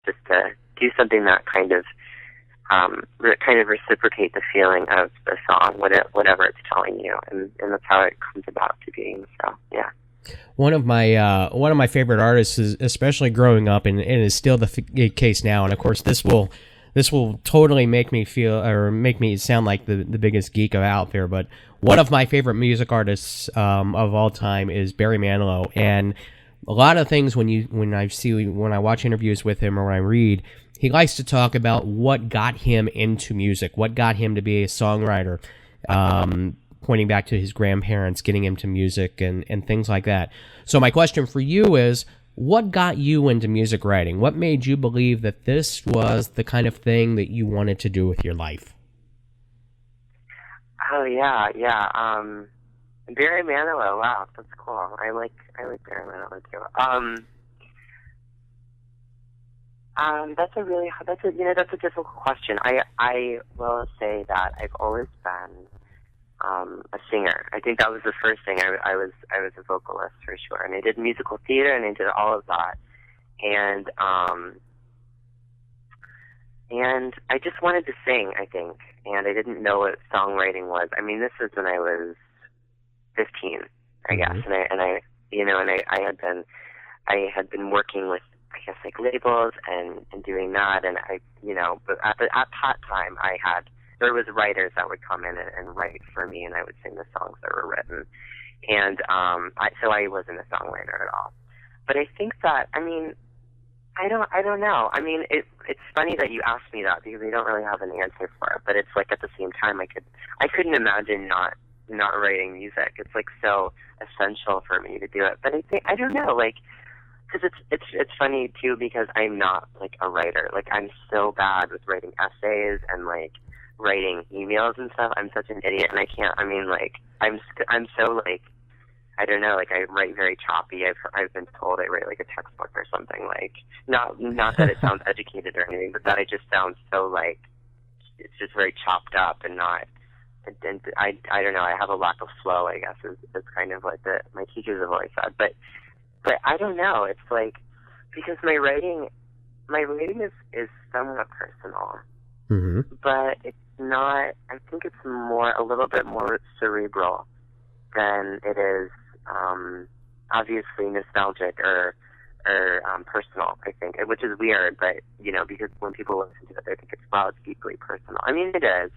just to do something that kind of reciprocate the feeling of the song, whatever it's telling you, and that's how it comes about to being. So yeah. One of my favorite artists, is, especially growing up, and is still the case now. And of course, this will totally make me feel, or make me sound like the biggest geek out there. But one of my favorite music artists of all time is Barry Manilow. And a lot of things when I watch interviews with him or when I read, he likes to talk about what got him into music, what got him to be a songwriter. Pointing back to his grandparents getting him to music and things like that. So my question for you is, what got you into music writing? What made you believe that this was the kind of thing that you wanted to do with your life? Oh yeah. Barry Manilow, wow, that's cool. I like Barry Manilow too. That's a difficult question. I will say that I've always been a singer. I think that was the first thing. I was a vocalist for sure, and I did musical theater, and I did all of that, and I just wanted to sing, I think, and I didn't know what songwriting was. I mean, this was when I was 15, I guess, and I had been working with, I guess, like labels and doing that, and but at that time there was writers that would come in and write for me, and I would sing the songs that were written. And so I wasn't a songwriter at all. But I think that, I don't know. I mean, it's funny that you asked me that, because I don't really have an answer for it. But it's like, at the same time, I couldn't imagine not writing music. It's like so essential for me to do it. But I don't know, like, because it's funny too, because I'm not like a writer. Like, I'm so bad with writing essays and like writing emails and stuff. I'm such an idiot, and I can't. I mean, like, I'm so like, I don't know. Like, I write very choppy. I've been told I write like a textbook or something. Like, not that it sounds educated or anything, but that it just sounds so like, it's just very chopped up and not. And I don't know. I have a lack of flow, I guess, is kind of like my teachers have always said. But I don't know. It's like, because my writing is somewhat personal. Mm-hmm. But it's not. I think it's a little bit more cerebral than it is obviously nostalgic or personal. I think, which is weird, but because when people listen to it, they think it's deeply personal. I mean, it is,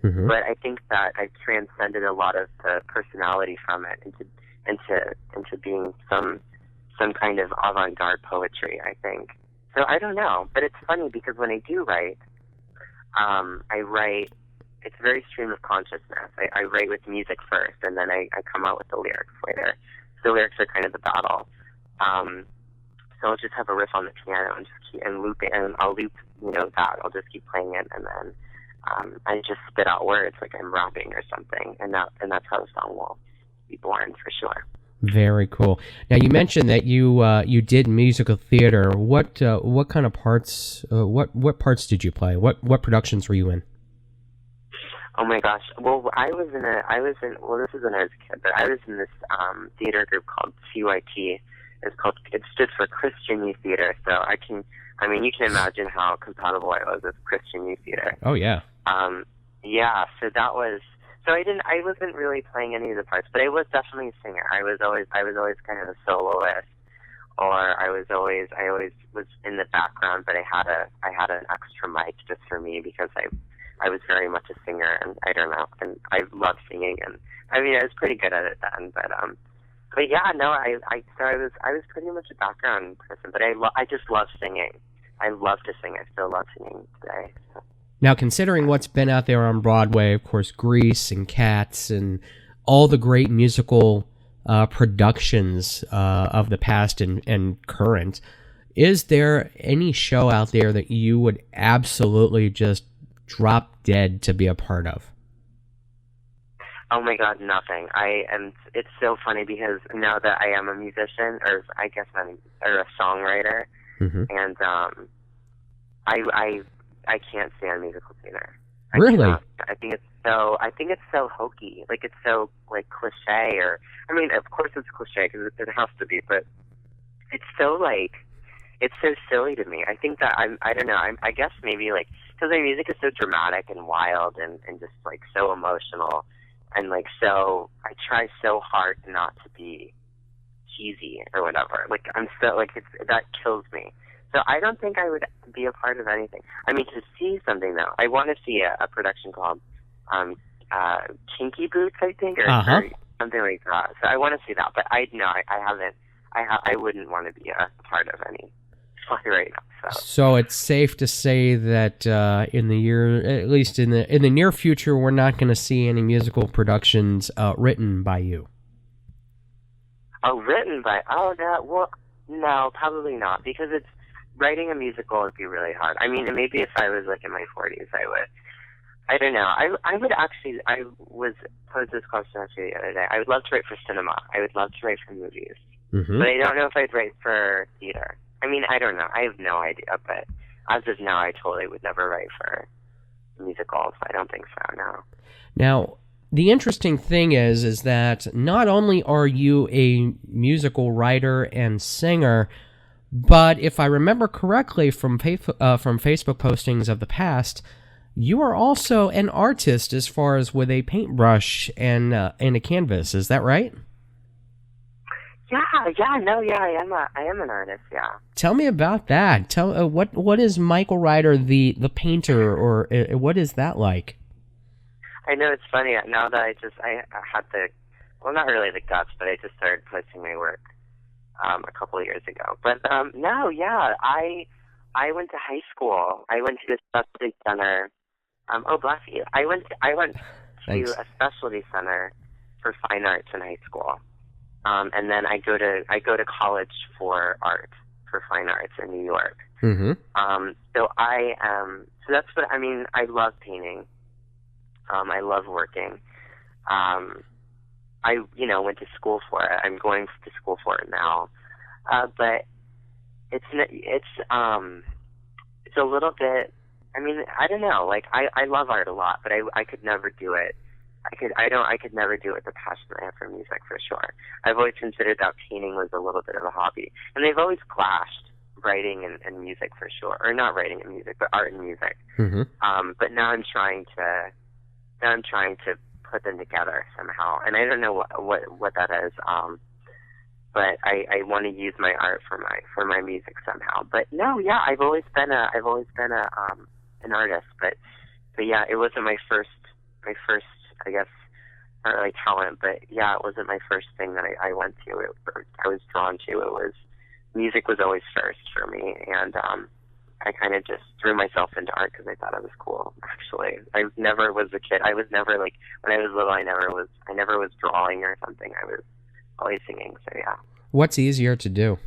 but I think that I've transcended a lot of the personality from it into being some kind of avant-garde poetry, I think. So I don't know, but it's funny because when I do write, I write, it's very stream of consciousness. I write with music first, and then I come out with the lyrics later. So the lyrics are kind of the battle. So I'll just have a riff on the piano and just keep loop it, and I'll loop, that. I'll just keep playing it, and then I just spit out words like I'm rapping or something, and that's how the song will be born for sure. Very cool. Now, you mentioned that you did musical theater. What kind of parts? What parts did you play? What productions were you in? Oh my gosh. Well, this is when I was a kid, but I was in this theater group called CYT. It stood for Christian Youth Theater. So you can imagine how compatible I was with Christian Youth Theater. Oh yeah. Yeah. So that was. So I wasn't really playing any of the parts, but I was definitely a singer. I was always kind of a soloist, or I always was in the background, but I had an extra mic just for me because I was very much a singer, and I don't know, and I love singing, and I was pretty good at it then, but yeah, no, I was pretty much a background person, but I just love singing. I love to sing. I still love singing today. So. Now, considering what's been out there on Broadway, of course, Grease and Cats and all the great musical productions of the past and current, is there any show out there that you would absolutely just drop dead to be a part of? Oh my God, nothing. It's so funny because now that I am a musician, or I guess or a songwriter, and I can't stand musical theater. Really? I think it's so hokey. Like, it's so like cliche, of course it's cliche because it has to be, but it's so like, it's so silly to me. I think that I don't know. I guess maybe like because my music is so dramatic and wild and just like so emotional and like so I try so hard not to be cheesy or whatever. Like I'm so like that kills me. So I don't think I would be a part of anything. I mean, to see something though, I want to see a production called Kinky Boots, I think, or something like that. So I want to see that, but I haven't. I wouldn't want to be a part of any right now. So it's safe to say that in the year, at least in the near future, we're not going to see any musical productions written by you. Oh, written by no, probably not, because it's writing a musical would be really hard. I mean, maybe if I was like in my 40s, I would. I don't know. I would actually. I was posed this question actually the other day. I would love to write for cinema. I would love to write for movies, but I don't know if I'd write for theater. I mean, I don't know. I have no idea. But as of now, I totally would never write for musicals. I don't think so. No. Now, the interesting thing is that not only are you a musical writer and singer, but if I remember correctly from Facebook postings of the past, you are also an artist as far as with a paintbrush and a canvas. Is that right? I am an artist. Yeah. Tell me about that. Tell what is Michael Ryder the painter, or what is that like? I know it's funny now that I had not really the guts, but I just started posting my work a couple of years ago. But I went to high school. I went to the specialty center. Bless you. I went Thanks. to a specialty center for fine arts in high school, and then I go to college for art, for fine arts in New York. Mm-hmm. So that's what I mean. I love painting. I love working. I went to school for it. I'm going to school for it now, but it's a little bit. I mean, I don't know. Like, I love art a lot, but I could never do it. I could never do it with the passion I have for music, for sure. I've always considered that painting was a little bit of a hobby, and they've always clashed, writing and music, for sure, or not writing and music, but art and music. Mm-hmm. But now I'm trying to put them together somehow, and I don't know what that is. But I want to use my art for my music somehow. But no, yeah, I've always been an artist, but yeah, it wasn't my first, I guess, not really talent, but yeah, it wasn't my first thing that I went to. I was drawn to. Music was always first for me, and I kind of just threw myself into art because I thought it was cool. Actually, I never was a kid. I was never like when I was little. I never was drawing or something. I was always singing. So yeah. What's easier to do?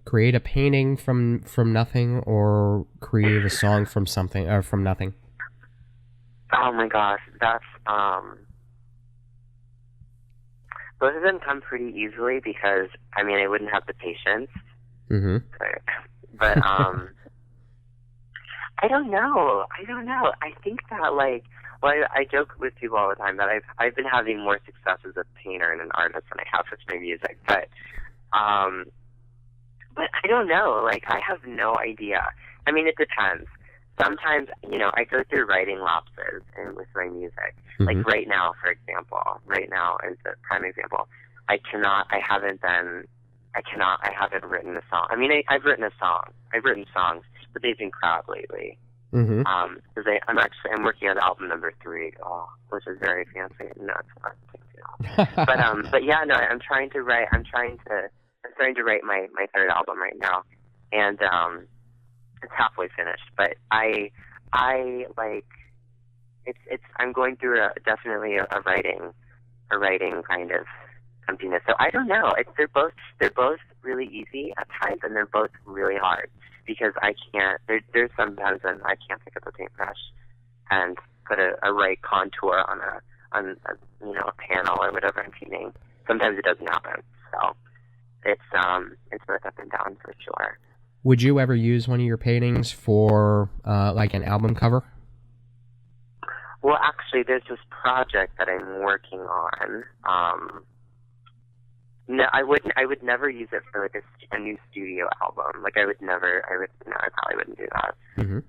Create a painting from nothing, or create a song from something or from nothing? Oh my gosh, that's both of them come pretty easily because I mean I wouldn't have the patience. Mm-hmm. But I don't know. I think that I joke with people all the time that I've been having more success as a painter and an artist than I have with my music, but I don't know. Like, I have no idea. I mean, it depends. Sometimes, I go through writing lapses with my music. Mm-hmm. Like right now, for example. Right now is a prime example. I haven't written a song. I mean, I've written a song. I've written songs, but they've been crap lately. Mm-hmm. Because I'm working on album number 3, which is very fancy. No, it's not a big deal. But yeah, no, I'm trying to write my third album right now, and it's halfway finished. But I'm going through definitely a writing kind of emptiness. So I don't know. They're both really easy at times, and they're both really hard because I can't. There's sometimes when I can't pick up a paintbrush and put a right contour on a panel or whatever I'm painting. Sometimes it doesn't happen. So it's both up and down for sure. Would you ever use one of your paintings for like an album cover? Well, actually, there's this project that I'm working on. No, I wouldn't. I would never use it for like a new studio album. Like I would never. No, I probably wouldn't do that. Mm-hmm.